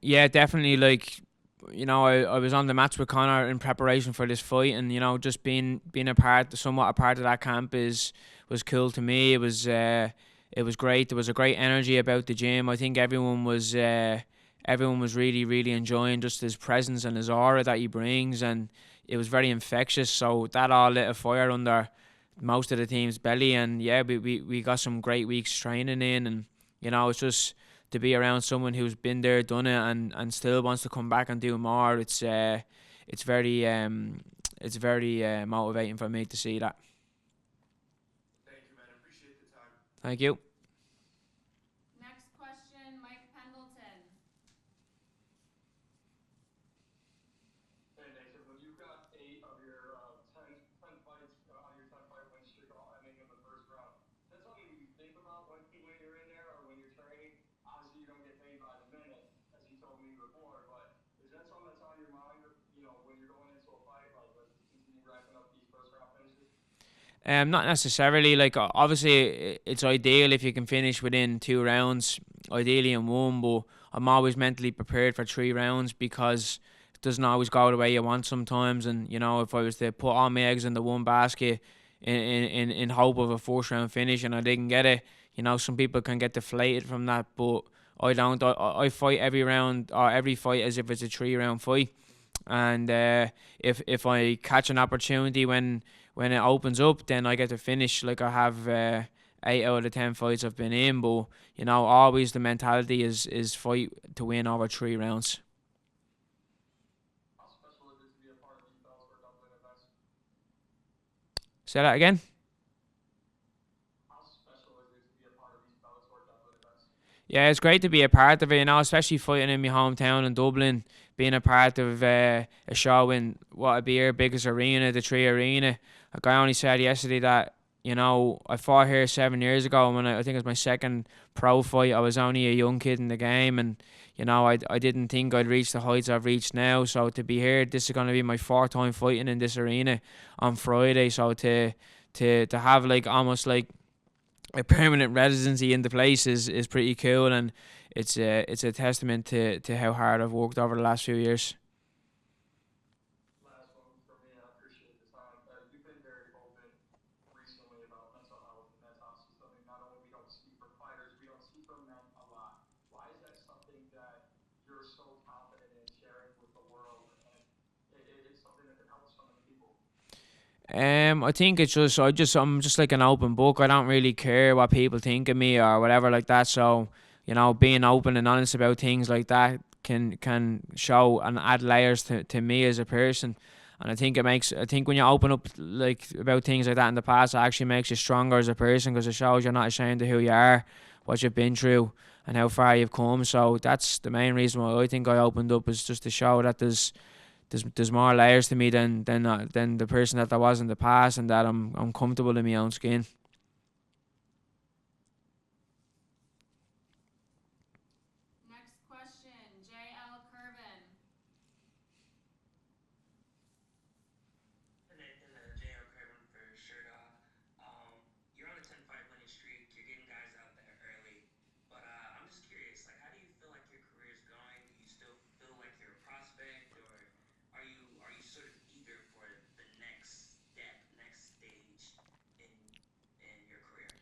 Yeah, definitely. Like, I was on the mats with Connor in preparation for this fight, and just being somewhat a part of that camp was cool to me. It was great. There was a great energy about the gym. I think everyone was really really enjoying just his presence and his aura that he brings, and it was very infectious. So that all lit a fire under most of the team's belly, and yeah, we got some great weeks training in, and it's just to be around someone who's been there, done it, and still wants to come back and do more. It's very motivating for me to see that. Thank you, man. Appreciate the time. Thank you. Next question, Mike Pendleton. Hey, Nathan, when you've got 10 fights on your 10 fight win streak all ending in the first round, is that something you think about when you're in there or when you're training? Obviously, you don't get paid by the minute, as you told me before, but is that something that's on your mind, when you're going into a fight, like let's continue racking up these first round finishes? Not necessarily. Like, obviously, it's ideal if you can finish within 2 rounds, ideally in one. But I'm always mentally prepared for 3 rounds because it doesn't always go the way you want sometimes. And if I was to put all my eggs in the one basket in hope of a first round finish and I didn't get it, some people can get deflated from that. But I don't. I fight every round or every fight as if it's a 3 round fight. And if I catch an opportunity when it opens up, then I get to finish. Like, I have 8 out of 10 fights I've been in, but always the mentality is fight to win over 3 rounds. How special is it to be a part of these Bellator Dublin events? Say that again. How special is it to be a part of these Bellator Dublin events? Yeah, it's great to be a part of it. Especially fighting in my hometown in Dublin, being a part of a show in what would be our biggest arena, the Tree Arena. Like, I only said yesterday that I fought here 7 years ago when I think it was my second pro fight. I was only a young kid in the game, and I didn't think I'd reach the heights I've reached now. So to be here, this is going to be my fourth time fighting in this arena on Friday. So to have like almost like a permanent residency in the place is pretty cool, and it's a testament to how hard I've worked over the last few years. Last one for me, I appreciate the time. You've been very open recently about mental health, and that's obviously something not only we don't see from fighters, we don't see from men a lot. Why is that something that you're so confident in sharing with the world, and it's something that can help so many people? I think I'm just like an open book. I don't really care what people think of me or whatever like that. So being open and honest about things like that can show and add layers to me as a person. And I think when you open up like about things like that in the past, it actually makes you stronger as a person because it shows you're not ashamed of who you are, what you've been through, and how far you've come. So that's the main reason why I think I opened up, is just to show that there's more layers to me than the person that I was in the past, and that I'm comfortable in my own skin. Next question, JL Curvin. Hey Nathan, J.O. Craven for Shirt Off. You're on a 10 fight winning streak. You're getting guys out there early. But I'm just curious, like, how do you feel like your career is going? Do you still feel like you're a prospect, or are you sort of eager for the next step, next stage in in your career?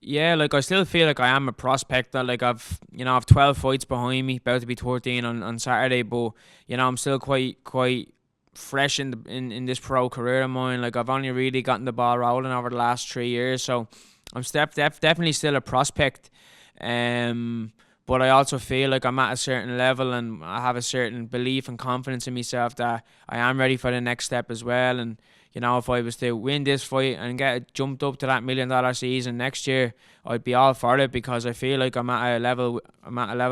Yeah, like, I still feel like I am a prospect. That, like, I've 12 fights behind me, about to be 13 on Saturday. But I'm still quite fresh in this pro career of mine. Like, I've only really gotten the ball rolling over the last 3 years, so I'm definitely still a prospect. Um, but I also feel like I'm at a certain level, and I have a certain belief and confidence in myself that I am ready for the next step as well. And if I was to win this fight and get jumped up to that $1 million season next year, I'd be all for it, because I feel like I'm at a level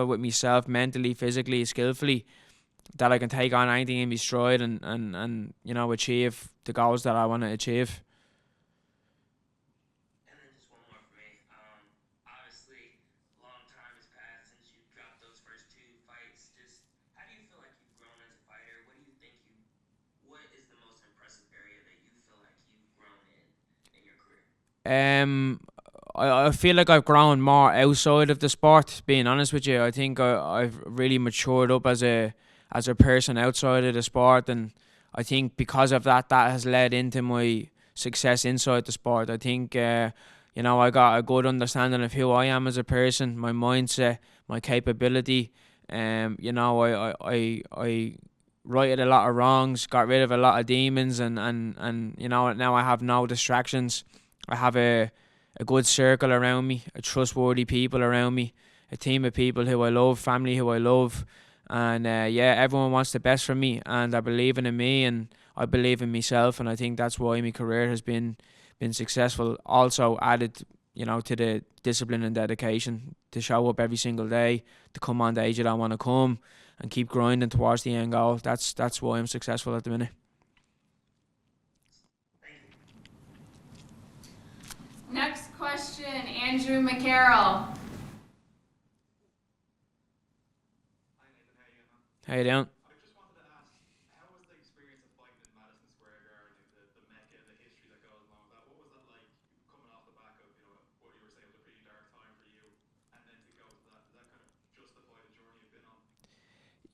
with myself, mentally, physically, skillfully, that I can take on anything in my stride, and achieve the goals that I want to achieve. And then just one more for me. Obviously, a long time has passed since you dropped those first two fights. Just how do you feel like you've grown as a fighter? What do you think you? What is the most impressive area that you feel like you've grown in your career? Um, I feel like I've grown more outside of the sport. Being honest with you, I think I've really matured up as a person outside of the sport, and I think because of that, that has led into my success inside the sport. I think I got a good understanding of who I am as a person, my mindset, my capability. I righted a lot of wrongs, got rid of a lot of demons, and now I have no distractions. I have a good circle around me, a trustworthy people around me, a team of people who I love, family who I love, and yeah, everyone wants the best from me, and I believe in me, and I believe in myself, and I think that's why my career has been successful. Also added, to the discipline and dedication to show up every single day, to come on the age that I want to come, and keep grinding towards the end goal. That's why I'm successful at the minute. Next question, Andrew McCarroll. Hi Nathan, how you getting on? How you doing? I just wanted to ask, how was the experience of fighting in Madison Square Garden, like the Mecca, the history that goes along with that? What was that like coming off the back of, what you were saying was a pretty dark time for you, and then to go to that? Does that kind of justify the journey you've been on?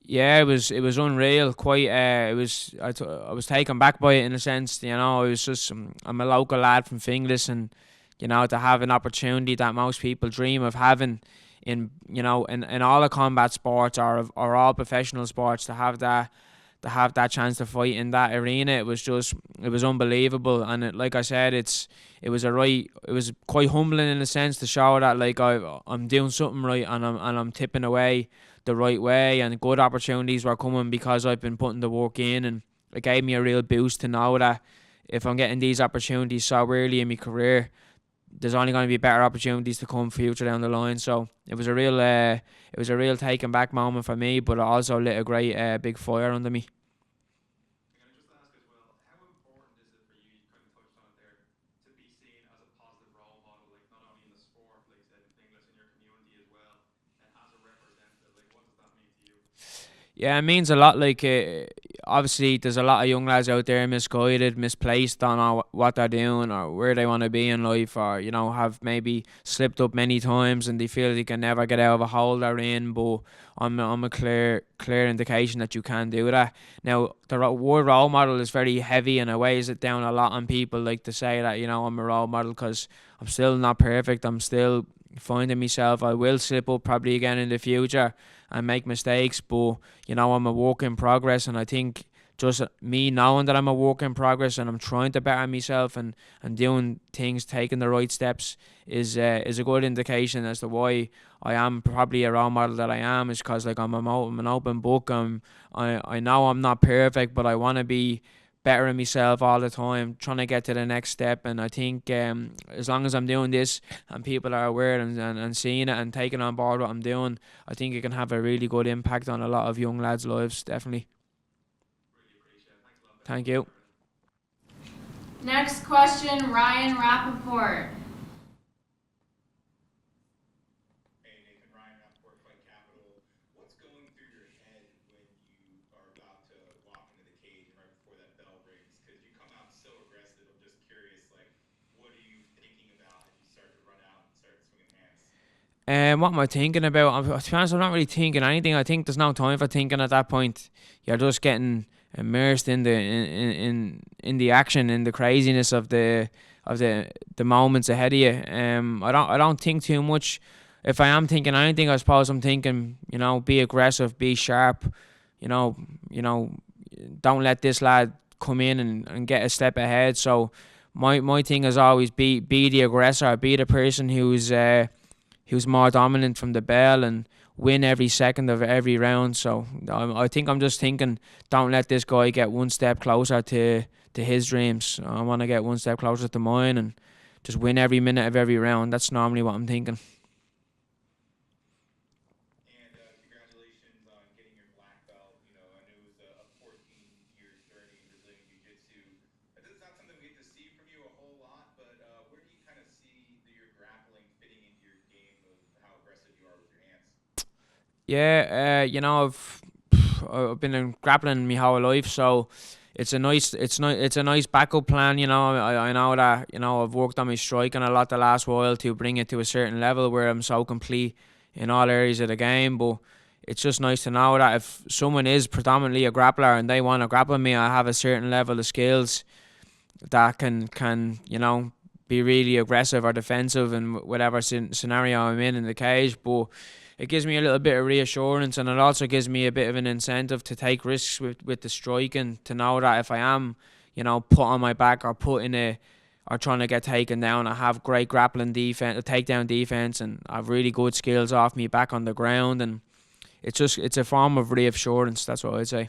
Yeah, it was unreal. Quite, I was taken back by it in a sense. It was just I'm a local lad from Finglas, and to have an opportunity that most people dream of having in all the combat sports or all professional sports, to have that chance to fight in that arena. It was unbelievable, and like I said, it was quite humbling in a sense to show that like I'm doing something right, and I'm tipping away the right way, and good opportunities were coming because I've been putting the work in, and it gave me a real boost to know that if I'm getting these opportunities so early in my career, there's only going to be better opportunities to come future down the line. So it was a real taken back moment for me, but it also lit a great big fire under me. And can I just ask as well, how important is it for you? You kind of touched on it there, to be seen as a positive role model, like not only in the sport, like you said, in English, in your community as well, and as a representative. Like, what does that mean to you? Yeah, it means a lot. Like, obviously, there's a lot of young lads out there misguided, misplaced, don't know what they're doing or where they want to be in life, or have maybe slipped up many times and they feel they can never get out of a hole they're in. But I'm a clear indication that you can do that. Now, the word role model is very heavy, and it weighs it down a lot on people. Like to say that I'm a role model, because I'm still not perfect. I'm still finding myself. I will slip up probably again in the future and make mistakes, but I'm a work in progress, and I think just me knowing that I'm a work in progress and I'm trying to better myself, and doing things, taking the right steps is a good indication as to why I am probably a role model that I am. Is because like I'm an open book. I know I'm not perfect, but I want to be bettering myself all the time, trying to get to the next step. And I think as long as I'm doing this and people are aware and seeing it and taking on board what I'm doing, I think it can have a really good impact on a lot of young lads' lives, definitely. Really appreciate it. Thanks a lot. Best of Thank luck with you. everything. Next question, Ryan Rappaport. Hey Nathan, Ryan Rappaport, Fight Capital. What's going through your head when you are about to walk into the cage and right before that bell rings? Because you come out so aggressive. I'm just curious, like, what are you thinking about as you start to run out and start swinging hands? What am I thinking about? To be honest, I'm not really thinking anything. I think there's no time for thinking at that point. You're just getting immersed in the action, in the craziness of the moments ahead of you. I don't think too much. If I am thinking anything, I suppose I'm thinking, be aggressive, be sharp. You know, you know, don't let this lad come in and get a step ahead. So my thing is always be the aggressor, be the person who's more dominant from the bell, and win every second of every round. So I think I'm just thinking, don't let this guy get one step closer to his dreams. I want to get one step closer to mine, and just win every minute of every round. That's normally what I'm thinking. And congratulations on getting your black belt. You know, I know it was a 14-year journey in Brazilian Jiu-Jitsu. This is not something we get to see from you a whole lot, but where do you kind of see your grappling fitting into your game of how aggressive you are with your hands? Yeah, I've been in grappling my whole life, so it's a nice backup plan. I know that I've worked on my striking a lot the last while to bring it to a certain level where I'm so complete in all areas of the game. But it's just nice to know that if someone is predominantly a grappler and they want to grapple me, I have a certain level of skills that can be really aggressive or defensive in whatever scenario I'm in the cage. But it gives me a little bit of reassurance, and it also gives me a bit of an incentive to take risks with the striking, to know that if I am put on my back or put in a or trying to get taken down, I have great grappling defense, takedown defense, and I have really good skills off me back on the ground. And it's a form of reassurance. That's what I'd say.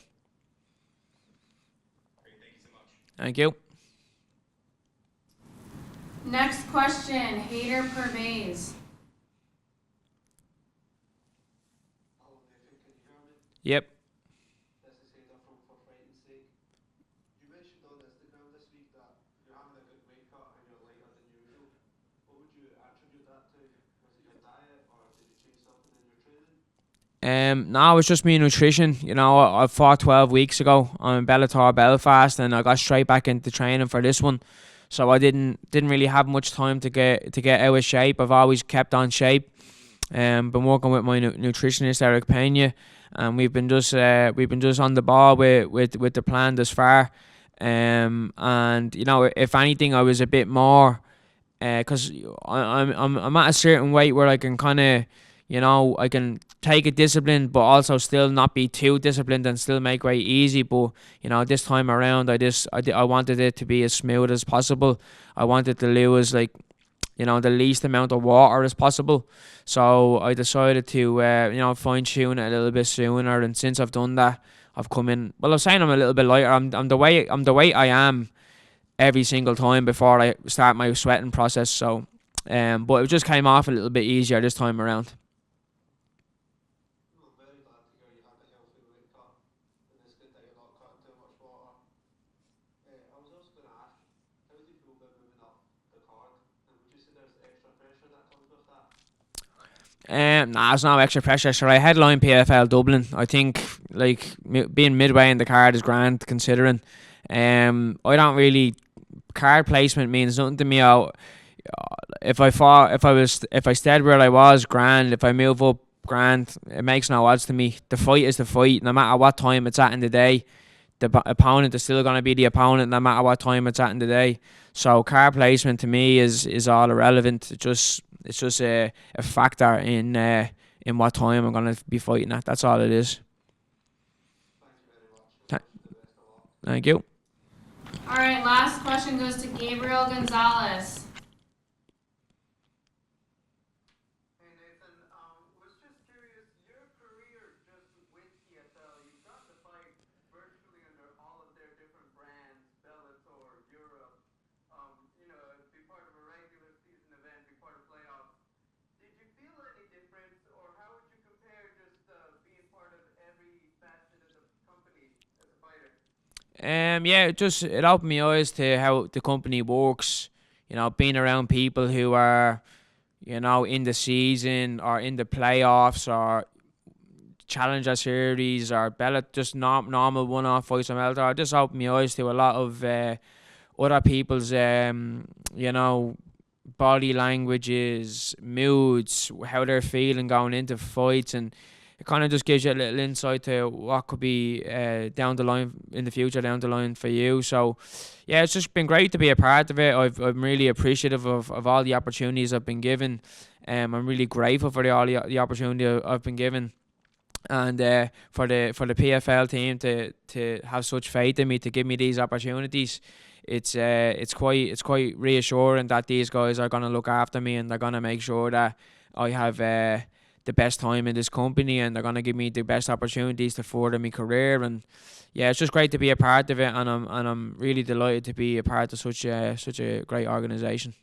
Great, thank you so much. Thank you. Next question, Hader Pervez. Hello, Nathan. Can you hear me? Yep. This is Hader from For Fighting's Sake. You mentioned on Instagram this week that you're having a good weight cut and you're lighter than usual. What would you attribute that to? Was it your diet or did you change something in your training? No, it's just me nutrition. I fought 12 weeks ago on Bellator Belfast, and I got straight back into training for this one. So I didn't really have much time to get out of shape. I've always kept on shape. Been working with my nutritionist Eric Pena, and we've been just on the ball with the plan thus far. And if anything, I was a bit more, because I'm at a certain weight where I can kind of, I can take it disciplined, but also still not be too disciplined and still make weight easy. But this time around, I wanted it to be as smooth as possible. I wanted to lose the least amount of water as possible. So I decided to fine tune it a little bit sooner. And since I've done that, I've come in. Well, I'm saying I'm a little bit lighter. I'm the weight I am every single time before I start my sweating process. So, but it just came off a little bit easier this time around. I'm very glad to hear you had a healthy weight cut and it's good that you're not cutting too much water. I was also going to ask, how do you feel about moving up the card? And would you say there's extra pressure that comes with that? Nah, it's no extra pressure. Sure, I headline PFL Dublin. I think being midway in the card is grand considering. I don't really, card placement means nothing to me. If I stayed where I was, grand. If I move up, grand. It makes no odds to me. The fight is the fight, no matter what time it's at in the day. The opponent is still going to be the opponent, no matter what time it's at in the day. So card placement to me is all irrelevant. It's just a factor in what time I'm going to be fighting at. That's all it is. Thank you very much. Best of luck. Thank you. All right, last question goes to Gabriel Gonzalez. Hey Nathan, was just curious, your career just with PFL, you've got to fight virtually under all of their different brands, Bellator, Europe, be part of a regular season event, be part of playoffs. Did you feel any difference, or how would you compare just being part of every facet of the company as a fighter? Yeah, it opened my eyes to how the company works. Being around people who are, in the season or in the playoffs or Challenger Series or just not normal one-off fights on Bellator. Just opened my eyes to a lot of other people's, body languages, moods, how they're feeling going into fights, and it kind of just gives you a little insight to what could be down the line in the future, down the line for you. So, yeah, it's just been great to be a part of it. I'm really appreciative of all the opportunities I've been given. I'm really grateful for all the opportunity I've been given, and for the PFL team to have such faith in me to give me these opportunities. It's quite reassuring that these guys are gonna look after me and they're gonna make sure that I have the best time in this company, and they're gonna give me the best opportunities to further my career. And yeah, it's just great to be a part of it, and I'm really delighted to be a part of such a great organisation.